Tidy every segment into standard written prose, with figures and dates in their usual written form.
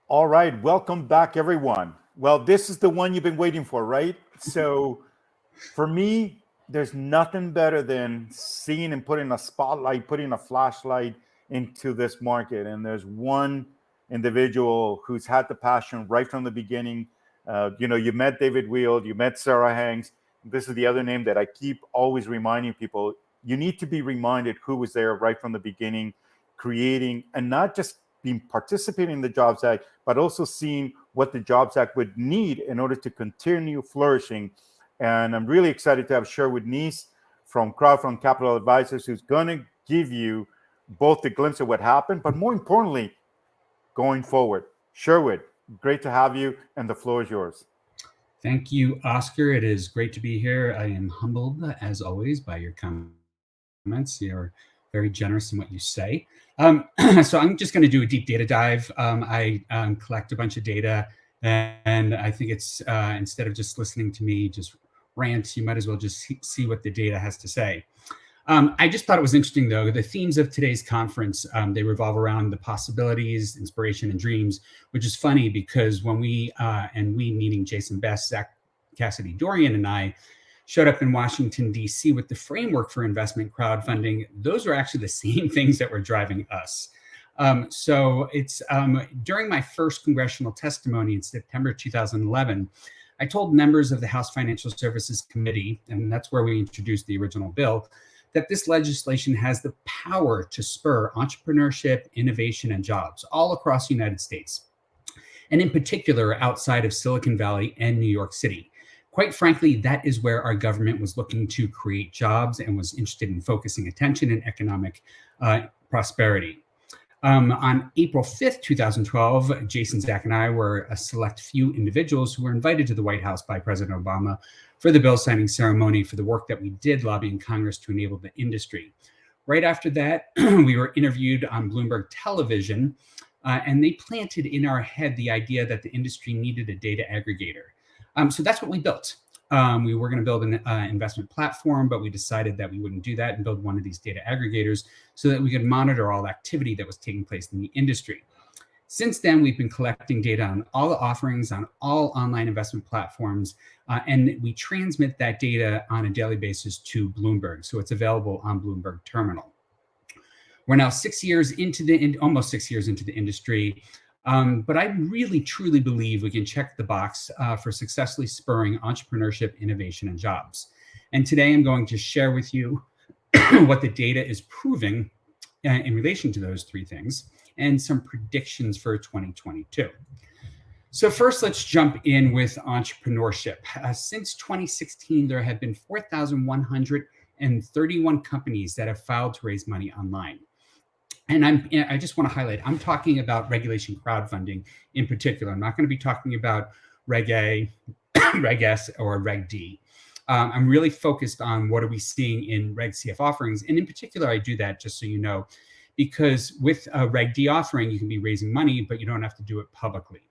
All right, welcome back, everyone. Well, this is the one you've been waiting for, right? So, for me, there's nothing better than seeing and putting a spotlight, putting a flashlight into this market. And there's one individual who's had the passion right from the beginning. You met David Wield, you met Sarah Hanks. This is the other name that I keep always reminding people. You need to be reminded who was there right from the beginning, creating and not just being participating in the Jobs Act, but also seeing what the Jobs Act would need in order to continue flourishing. And I'm really excited to have Sherwood Neiss from Crowdfund Capital Advisors, who's going to give you both the glimpse of what happened, but more importantly, going forward. Sherwood, great to have you, and the floor is yours. Thank you, Oscar. It is great to be here. I am humbled, as always, by your comments. You're very generous in what you say. So I'm just going to do a deep data dive. I collect a bunch of data, and I think it's instead of just listening to me just rant, you might as well just see what the data has to say. I just thought it was interesting, though. The themes of today's conference, they revolve around the possibilities, inspiration, and dreams, which is funny because when we meaning Jason Best, Zach Cassidy Dorian, and I showed up in Washington, D.C. with the framework for investment crowdfunding, those are actually the same things that were driving us. So it's during my first congressional testimony in September 2011, I told members of the House Financial Services Committee, and that's where we introduced the original bill, that this legislation has the power to spur entrepreneurship, innovation, and jobs all across the United States, and in particular outside of Silicon Valley and New York City. Quite frankly, that is where our government was looking to create jobs and was interested in focusing attention and economic prosperity. On April 5th, 2012, Jason, Zach, and I were a select few individuals who were invited to the White House by President Obama for the bill signing ceremony for the work that we did lobbying Congress to enable the industry. Right after that, we were interviewed on Bloomberg Television, and they planted in our head the idea that the industry needed a data aggregator. So that's what we built. We were going to build an investment platform, but we decided that we wouldn't do that and build one of these data aggregators so that we could monitor all activity that was taking place in the industry. Since then, we've been collecting data on all the offerings on all online investment platforms, and we transmit that data on a daily basis to Bloomberg. So it's available on Bloomberg Terminal. We're now almost 6 years into the industry. But I really, truly believe we can check the box for successfully spurring entrepreneurship, innovation, and jobs. And today I'm going to share with you what the data is proving in relation to those three things and some predictions for 2022. So first, let's jump in with entrepreneurship. Since 2016, there have been 4,131 companies that have filed to raise money online. And I just want to highlight, I'm talking about regulation crowdfunding in particular. I'm not going to be talking about Reg A, Reg S, or Reg D. I'm really focused on what are we seeing in RegCF offerings. And in particular, I do that just so you know, because with a Reg D offering, you can be raising money, but you don't have to do it publicly.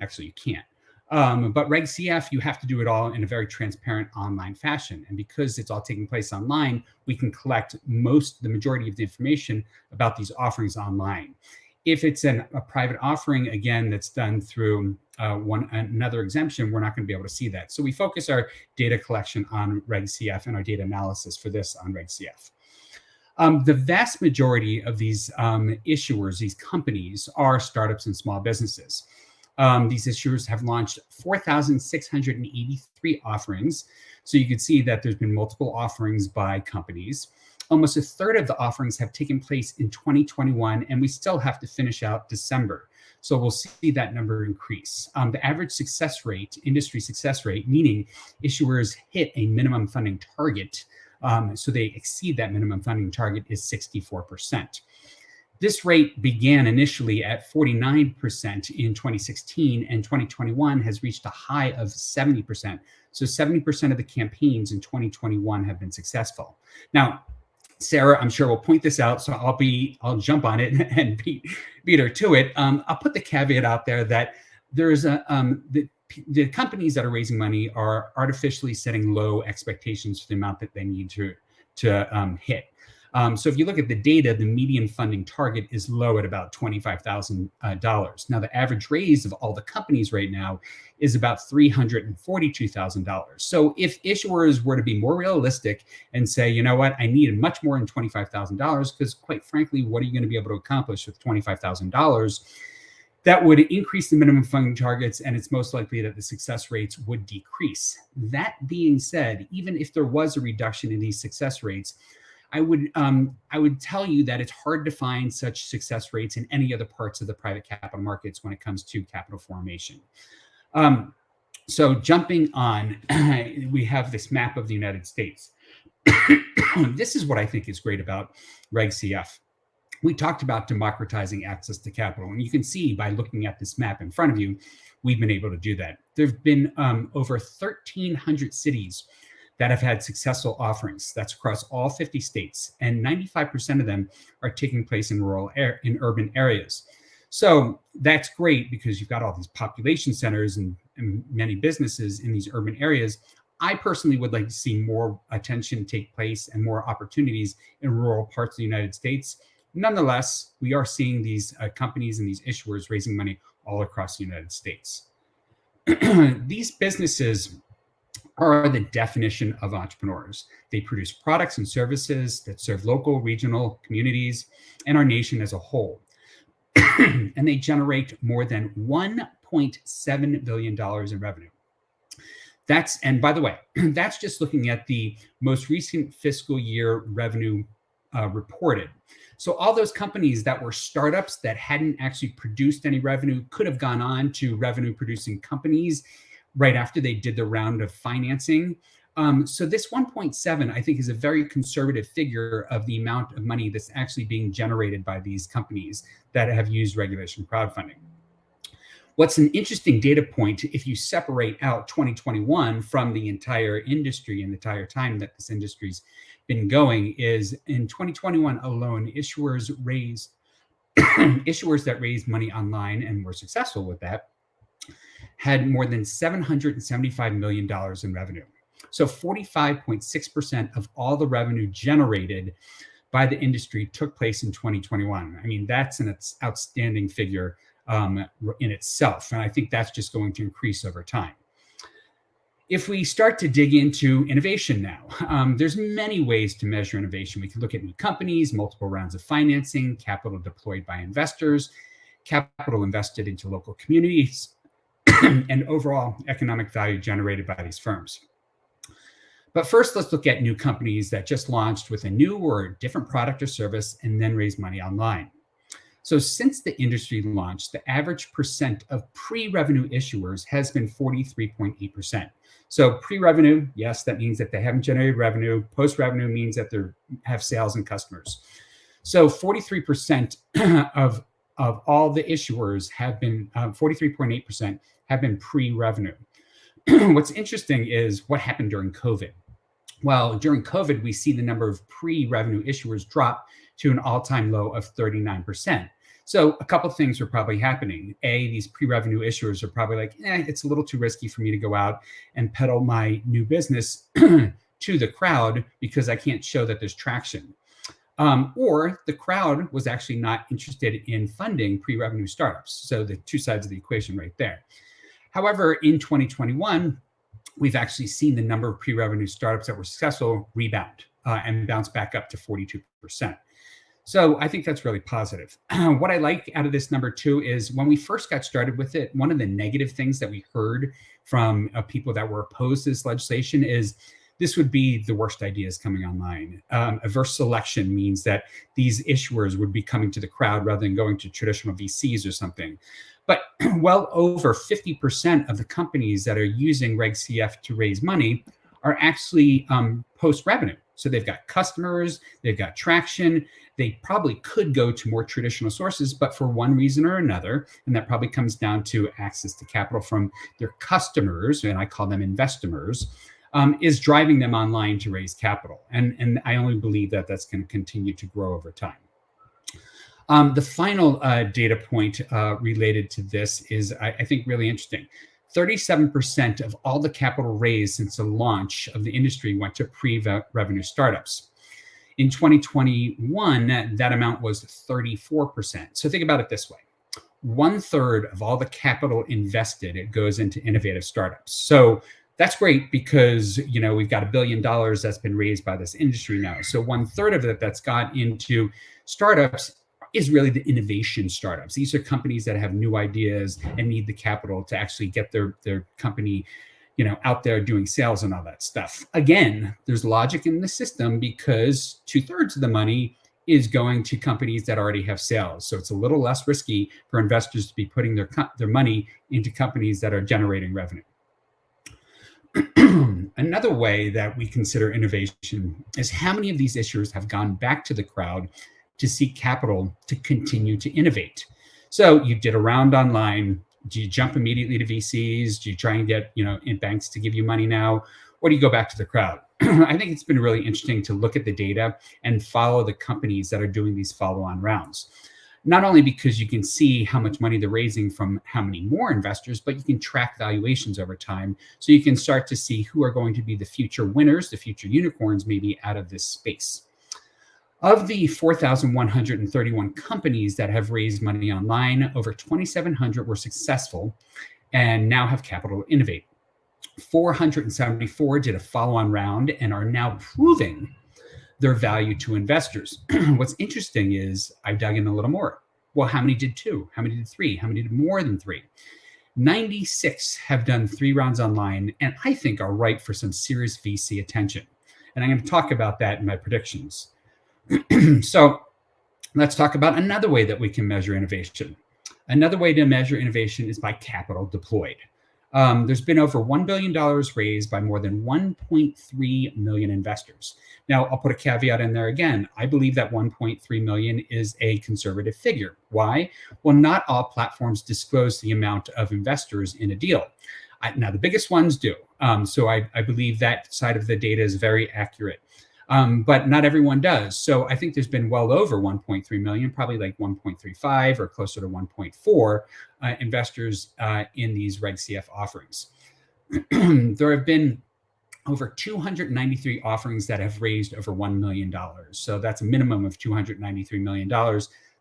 Actually, you can't. But RegCF, you have to do it all in a very transparent online fashion. And because it's all taking place online, we can collect the majority of the information about these offerings online. If it's a private offering, again, that's done through another exemption, we're not going to be able to see that. So we focus our data collection on RegCF and our data analysis for this on RegCF. The vast majority of these issuers, these companies, are startups and small businesses. These issuers have launched 4,683 offerings. So you can see that there's been multiple offerings by companies. Almost a third of the offerings have taken place in 2021, and we still have to finish out December. So we'll see that number increase. The average success rate, industry success rate, meaning issuers hit a minimum funding target, so they exceed that minimum funding target, is 64%. This rate began initially at 49% in 2016, and 2021 has reached a high of 70%. So 70% of the campaigns in 2021 have been successful. Now, Sarah, I'm sure will point this out, so I'll jump on it and beat her to it. I'll put the caveat out there that there's the companies that are raising money are artificially setting low expectations for the amount that they need to hit. So if you look at the data, the median funding target is low at about $25,000. Now, the average raise of all the companies right now is about $342,000. So if issuers were to be more realistic and say, you know what, I need much more than $25,000, because quite frankly, what are you going to be able to accomplish with $25,000? That would increase the minimum funding targets, and it's most likely that the success rates would decrease. That being said, even if there was a reduction in these success rates, I would tell you that it's hard to find such success rates in any other parts of the private capital markets when it comes to capital formation. So jumping on, we have this map of the United States. This is what I think is great about RegCF. We talked about democratizing access to capital, and you can see by looking at this map in front of you, we've been able to do that. There have been over 1,300 cities that have had successful offerings. That's across all 50 states, and 95% of them are taking place in urban areas. So that's great because you've got all these population centers and many businesses in these urban areas. I personally would like to see more attention take place and more opportunities in rural parts of the United States. Nonetheless, we are seeing these companies and these issuers raising money all across the United States. These businesses are the definition of entrepreneurs. They produce products and services that serve local, regional communities and our nation as a whole. And they generate more than $1.7 billion in revenue. And by the way, that's just looking at the most recent fiscal year revenue reported. So all those companies that were startups that hadn't actually produced any revenue could have gone on to revenue producing companies right after they did the round of financing. So this 1.7, I think, is a very conservative figure of the amount of money that's actually being generated by these companies that have used regulation crowdfunding. What's an interesting data point, if you separate out 2021 from the entire industry and the entire time that this industry's been going, is in 2021 alone, issuers that raised money online and were successful with that had more than $775 million in revenue. So 45.6% of all the revenue generated by the industry took place in 2021. I mean, that's an outstanding figure in itself. And I think that's just going to increase over time. If we start to dig into innovation now, there's many ways to measure innovation. We can look at new companies, multiple rounds of financing, capital deployed by investors, capital invested into local communities, and overall economic value generated by these firms. But first, let's look at new companies that just launched with a new or different product or service and then raise money online. So since the industry launched, the average percent of pre-revenue issuers has been 43.8%. So pre-revenue, yes, that means that they haven't generated revenue. Post-revenue means that they have sales and customers. So 43% of all the issuers have been, 43.8% have been pre-revenue. What's interesting is what happened during COVID. Well, during COVID, we see the number of pre-revenue issuers drop to an all-time low of 39%. So a couple of things are probably happening. A, these pre-revenue issuers are probably like, it's a little too risky for me to go out and peddle my new business to the crowd because I can't show that there's traction. Or the crowd was actually not interested in funding pre-revenue startups. So the two sides of the equation right there. However, in 2021, we've actually seen the number of pre-revenue startups that were successful rebound and bounce back up to 42%. So I think that's really positive. What I like out of this number too is when we first got started with it, one of the negative things that we heard from people that were opposed to this legislation is this would be the worst ideas coming online. Averse selection means that these issuers would be coming to the crowd rather than going to traditional VCs or something. But well over 50% of the companies that are using RegCF to raise money are actually post-revenue. So they've got customers, they've got traction. They probably could go to more traditional sources, but for one reason or another, and that probably comes down to access to capital from their customers, and I call them investors, is driving them online to raise capital. And I only believe that that's going to continue to grow over time. The final data point related to this is, I think, really interesting. 37% of all the capital raised since the launch of the industry went to pre-revenue startups. In 2021, that amount was 34%. So think about it this way. 1/3 of all the capital invested, it goes into innovative startups. So that's great because, we've got $1 billion that's been raised by this industry now. So 1/3 of it that's got into startups is really the innovation startups. These are companies that have new ideas and need the capital to actually get their company, out there doing sales and all that stuff. Again, there's logic in the system because 2/3 of the money is going to companies that already have sales. So it's a little less risky for investors to be putting their money into companies that are generating revenue. Another way that we consider innovation is how many of these issuers have gone back to the crowd to seek capital to continue to innovate. So you did a round online. Do you jump immediately to VCs? Do you try and get, in banks to give you money now? Or do you go back to the crowd? I think it's been really interesting to look at the data and follow the companies that are doing these follow-on rounds. Not only because you can see how much money they're raising from how many more investors, but you can track valuations over time. So you can start to see who are going to be the future winners, the future unicorns maybe out of this space. Of the 4,131 companies that have raised money online, over 2,700 were successful and now have capital to innovate. 474 did a follow-on round and are now proving their value to investors. What's interesting is I dug in a little more. Well, how many did 2? How many did 3? How many did more than 3? 96 have done 3 rounds online and I think are ripe for some serious VC attention. And I'm going to talk about that in my predictions. So let's talk about another way that we can measure innovation. Another way to measure innovation is by capital deployed. There's been over $1 billion raised by more than 1.3 million investors. Now, I'll put a caveat in there again. I believe that 1.3 million is a conservative figure. Why? Well, not all platforms disclose the amount of investors in a deal. Now, the biggest ones do. So I believe that side of the data is very accurate. But not everyone does. So I think there's been well over 1.3 million, probably like 1.35 or closer to 1.4 investors in these RegCF offerings. There have been over 293 offerings that have raised over $1 million. So that's a minimum of $293 million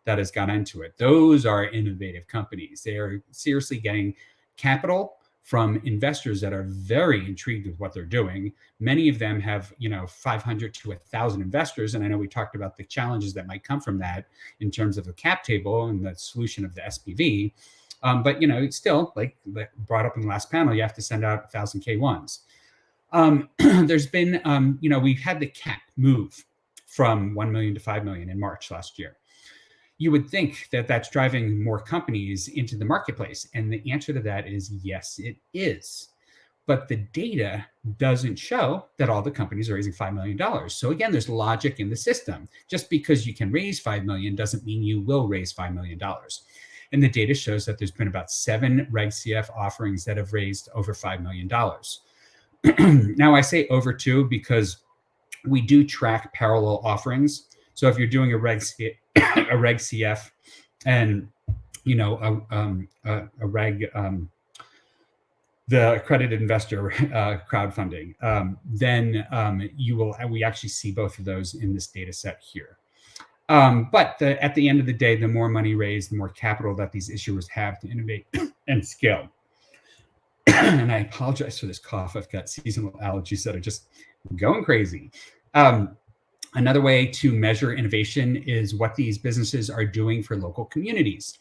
that has gone into it. Those are innovative companies. They are seriously getting capital from investors that are very intrigued with what they're doing. Many of them have, 500 to 1,000 investors. And I know we talked about the challenges that might come from that in terms of the cap table and the solution of the SPV. But, it's still like brought up in the last panel, you have to send out 1,000 K1s. There's been, we've had the cap move from 1 million to 5 million in March last year. You would think that that's driving more companies into the marketplace. And the answer to that is yes, it is. But the data doesn't show that all the companies are raising $5 million. So again, there's logic in the system. Just because you can raise $5 million doesn't mean you will raise $5 million. And the data shows that there's been about 7 RegCF offerings that have raised over $5 million. Now I say over 2 because we do track parallel offerings. So if you're doing a RegCF and the accredited investor crowdfunding, then we actually see both of those in this data set here. But at the end of the day, the more money raised, the more capital that these issuers have to innovate and scale. And I apologize for this cough. I've got seasonal allergies that are just going crazy. Another way to measure innovation is what these businesses are doing for local communities.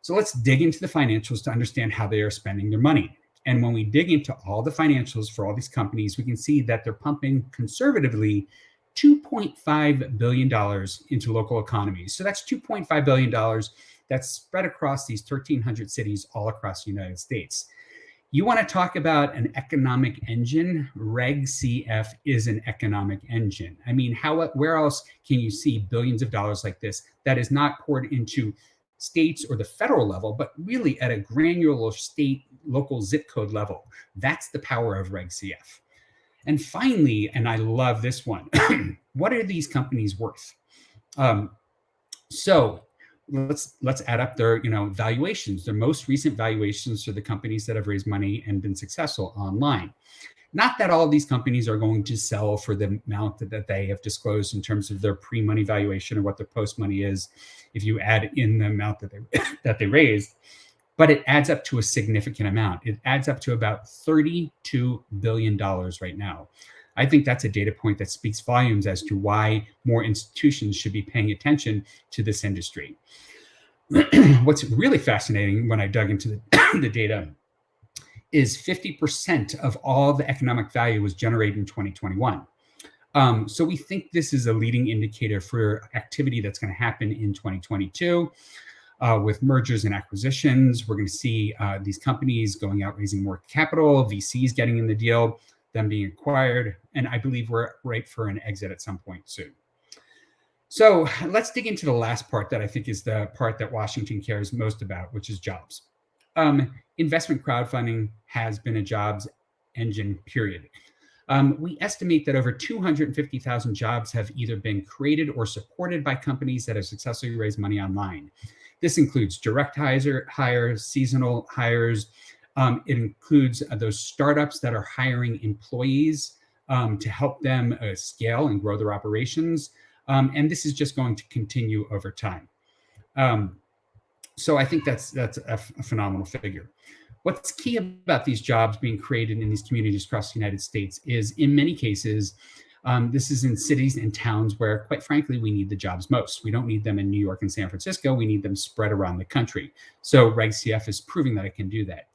So let's dig into the financials to understand how they are spending their money. And when we dig into all the financials for all these companies, we can see that they're pumping conservatively $2.5 billion into local economies. So that's $2.5 billion that's spread across these 1,300 cities all across the United States. You want to talk about an economic engine? RegCF is an economic engine. I mean, where else can you see billions of dollars like this that is not poured into states or the federal level, but really at a granular state, local zip code level? That's the power of RegCF. And finally, and I love this one, what are these companies worth? So let's add up their valuations, their most recent valuations for the companies that have raised money and been successful online. Not that all of these companies are going to sell for the amount that they have disclosed in terms of their pre-money valuation or what their post-money is, if you add in the amount that they raised, but it adds up to a significant amount. It adds up to about $32 billion right now. I think that's a data point that speaks volumes as to why more institutions should be paying attention to this industry. What's really fascinating when I dug into the data is 50% of all the economic value was generated in 2021. So we think this is a leading indicator for activity that's going to happen in 2022 with mergers and acquisitions. We're going to see these companies going out raising more capital, VCs getting in the deal, them being acquired, and I believe we're ripe for an exit at some point soon. So let's dig into the last part that I think is the part that Washington cares most about, which is jobs. Investment crowdfunding has been a jobs engine, period. We estimate that over 250,000 jobs have either been created or supported by companies that have successfully raised money online. This includes direct hires, seasonal hires. It includes those startups that are hiring employees to help them scale and grow their operations. And this is just going to continue over time. So I think that's a phenomenal figure. What's key about these jobs being created in these communities across the United States is, in many cases, this is in cities and towns where, quite frankly, we need the jobs most. We don't need them in New York and San Francisco. We need them spread around the country. So RegCF is proving that it can do that.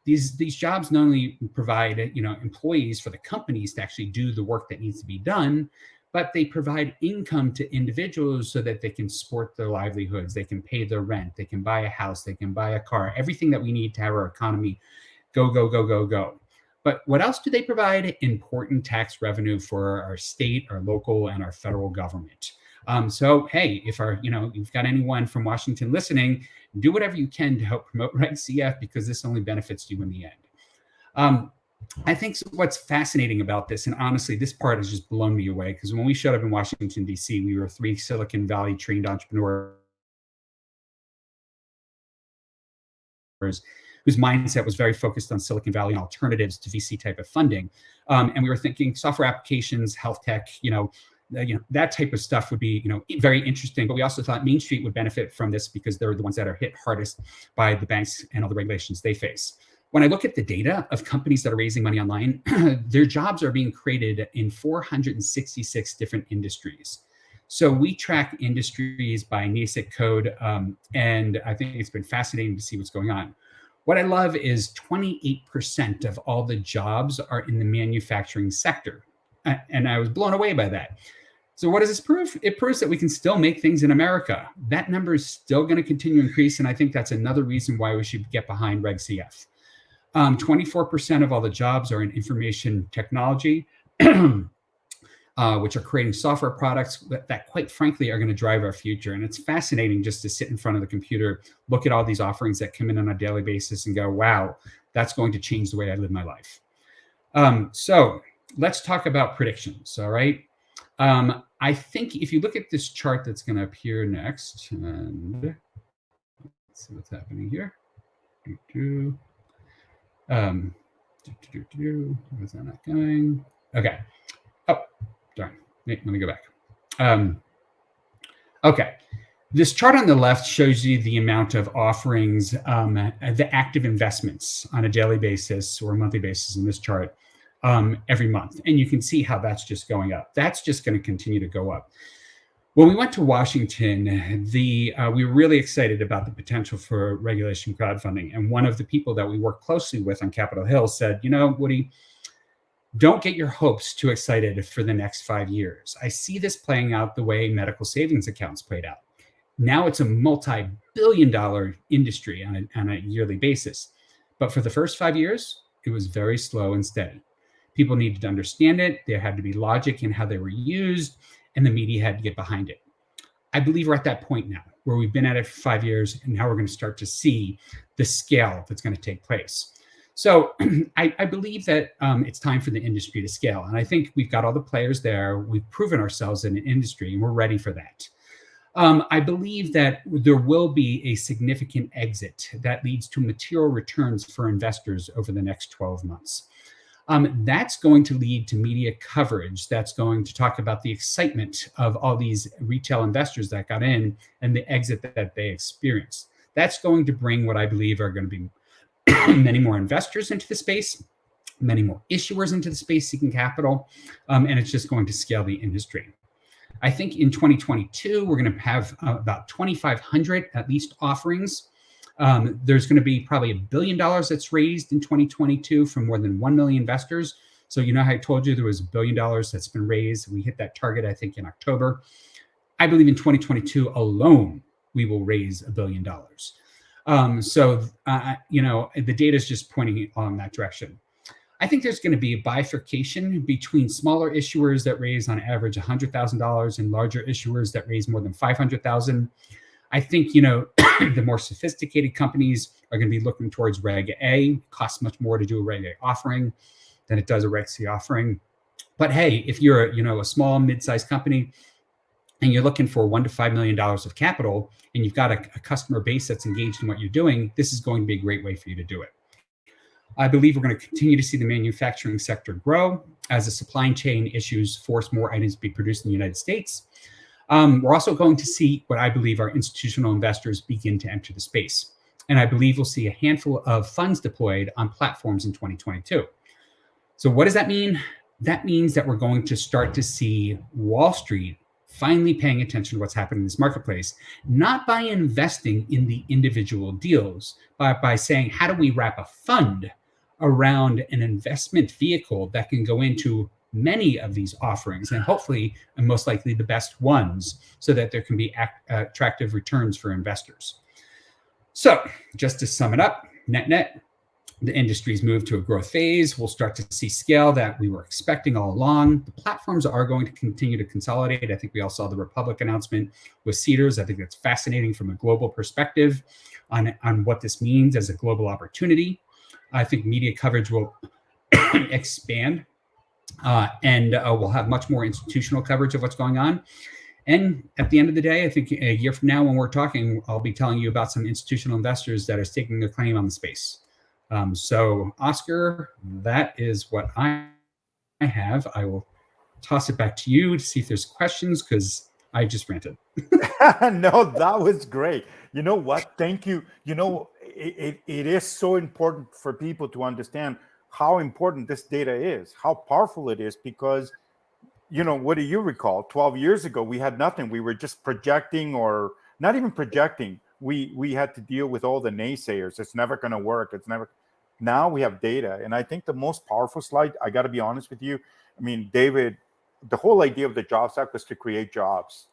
These jobs not only provide employees for the companies to actually do the work that needs to be done, but they provide income to individuals so that they can support their livelihoods. They can pay their rent. They can buy a house. They can buy a car. Everything that we need to have our economy go, go, go, go, go. But what else do they provide? Important tax revenue for our state, our local, and our federal government. So, hey, if you've got anyone from Washington listening, do whatever you can to help promote RegCF, because this only benefits you in the end. I think what's fascinating about this, and honestly, this part has just blown me away, because when we showed up in Washington, D.C., we were 3 Silicon Valley trained entrepreneurs whose mindset was very focused on Silicon Valley and alternatives to VC type of funding. And we were thinking software applications, health tech, that type of stuff would be, very interesting. But we also thought Main Street would benefit from this because they're the ones that are hit hardest by the banks and all the regulations they face. When I look at the data of companies that are raising money online, their jobs are being created in 466 different industries. So we track industries by NAICS code, and I think it's been fascinating to see what's going on. What I love is 28% of all the jobs are in the manufacturing sector. And I was blown away by that. So what does this prove? It proves that we can still make things in America. That number is still going to continue to increase. And I think that's another reason why we should get behind RegCF. 24% of all the jobs are in information technology, which are creating software products that quite frankly are going to drive our future. And it's fascinating just to sit in front of the computer, look at all these offerings that come in on a daily basis and go, wow, that's going to change the way I live my life. So let's talk about predictions. All right. I think if you look at this chart that's going to appear next, and let's see what's happening here. Was that not going? Okay. Oh, darn. Let me go back. Okay. This chart on the left shows you the amount of offerings, the active investments on a daily basis or a monthly basis in this chart every month. And you can see how that's just going up. That's just going to continue to go up. When we went to Washington, we were really excited about the potential for regulation crowdfunding. And one of the people that we work closely with on Capitol Hill said, Woody, don't get your hopes too excited for the next 5 years. I see this playing out the way medical savings accounts played out. Now it's a multi-billion-dollar industry on a yearly basis. But for the first 5 years, it was very slow and steady. People needed to understand it. There had to be logic in how they were used, and the media had to get behind it. I believe we're at that point now where we've been at it for 5 years, and now we're going to start to see the scale that's going to take place. So I believe that it's time for the industry to scale. And I think we've got all the players there. We've proven ourselves in an industry, and we're ready for that. I believe that there will be a significant exit that leads to material returns for investors over the next 12 months. That's going to lead to media coverage. That's going to talk about the excitement of all these retail investors that got in and the exit that they experienced. That's going to bring what I believe are going to be many more investors into the space, many more issuers into the space seeking capital, and it's just going to scale the industry. I think in 2022, we're going to have about 2,500 at least offerings. There's going to be probably $1 billion that's raised in 2022 from more than 1 million investors. So you know how I told you there was $1 billion that's been raised. We hit that target, I think, in October. I believe in 2022 alone, we will raise $1 billion. The data is just pointing on that direction. I think there's going to be a bifurcation between smaller issuers that raise on average $100,000 and larger issuers that raise more than $500,000. I think, the more sophisticated companies are going to be looking towards Reg A. It costs much more to do a Reg A offering than it does a Reg C offering. But hey, if you're a small, mid-sized company and you're looking for $1 to $5 million of capital and you've got a customer base that's engaged in what you're doing, this is going to be a great way for you to do it. I believe we're going to continue to see the manufacturing sector grow as the supply chain issues force more items to be produced in the United States. We're also going to see what I believe are institutional investors begin to enter the space. And I believe we'll see a handful of funds deployed on platforms in 2022. So what does that mean? That means that we're going to start to see Wall Street finally paying attention to what's happening in this marketplace, not by investing in the individual deals, but by saying, how do we wrap a fund around an investment vehicle that can go into many of these offerings and hopefully and most likely the best ones so that there can be attractive returns for investors. So just to sum it up, net, the industry's moved to a growth phase. We'll start to see scale that we were expecting all along. The platforms are going to continue to consolidate. I think we all saw the Republic announcement with Cedars. I think that's fascinating from a global perspective on what this means as a global opportunity. I think media coverage will expand and we'll have much more institutional coverage of what's going on. And at the end of the day, I think a year from now when we're talking, I'll be telling you about some institutional investors that are staking a claim on the space. So Oscar, that is what I have. I will toss it back to you to see if there's questions because I just ranted. No, that was great. You know what? Thank you. It is so important for people to understand how important this data is, how powerful it is, because, what do you recall? 12 years ago, we had nothing. We were just projecting, or not even projecting. We had to deal with all the naysayers. It's never going to work. Now we have data. And I think the most powerful slide, I got to be honest with you. I mean, David, the whole idea of the Jobs Act was to create jobs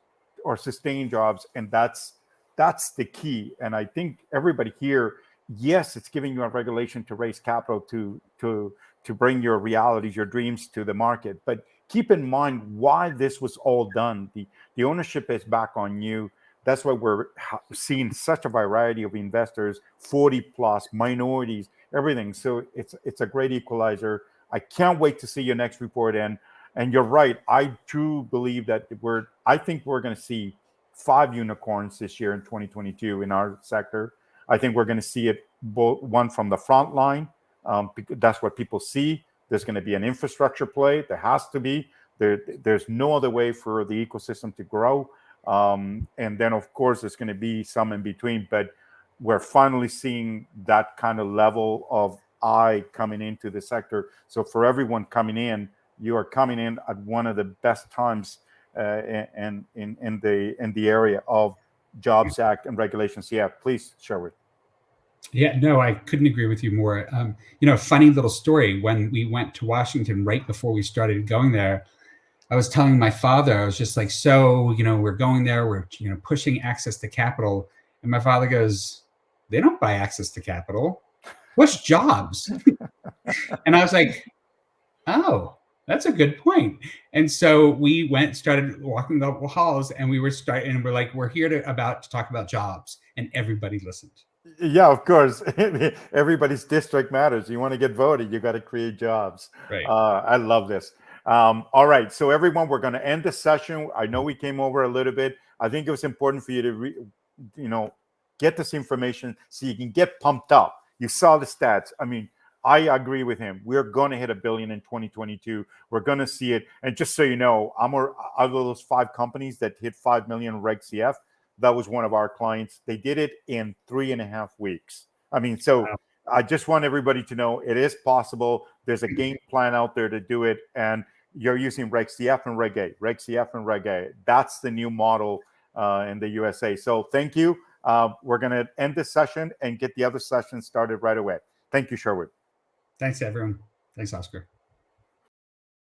or sustain jobs. And that's the key. And I think everybody here, yes, it's giving you a regulation to raise capital to bring your realities, your dreams to the market. But keep in mind why this was all done. The ownership is back on you. That's why we're seeing such a variety of investors, 40 plus, minorities, everything. So it's a great equalizer. I can't wait to see your next report. And you're right. I do believe that I think we're going to see 5 unicorns this year in 2022 in our sector. I think we're going to see it one from the front line. That's what people see. There's going to be an infrastructure play. There has to be. There's no other way for the ecosystem to grow. And then, of course, there's going to be some in between. But we're finally seeing that kind of level of eye coming into the sector. So for everyone coming in, you are coming in at one of the best times in the area of Jobs Act and regulations. Yeah, please, Sherwood. Yeah, no, I couldn't agree with you more. Funny little story. When we went to Washington right before we started going there, I was telling my father, I was just like, so, we're going there, we're, pushing access to capital. And my father goes, they don't buy access to capital, push jobs. And I was like, oh, that's a good point. And so we started walking the halls and we're like, we're here to talk about jobs. And everybody listened. Yeah, of course. Everybody's district matters. You want to get voted, you got to create jobs. Right. I love this. All right. So everyone, we're going to end the session. I know we came over a little bit. I think it was important for you to, get this information so you can get pumped up. You saw the stats. I mean, I agree with him. We're going to hit $1 billion in 2022. We're going to see it. And just so you know, out of those 5 companies that hit 5 million RegCF, that was one of our clients. They did it in 3.5 weeks. I mean, so Wow. I just want everybody to know it is possible. There's a game plan out there to do it. And you're using RegCF and Reg A, RegCF and Reg A. That's the new model in the USA. So thank you. We're going to end this session and get the other session started right away. Thank you, Sherwood. Thanks, everyone. Thanks, Oscar.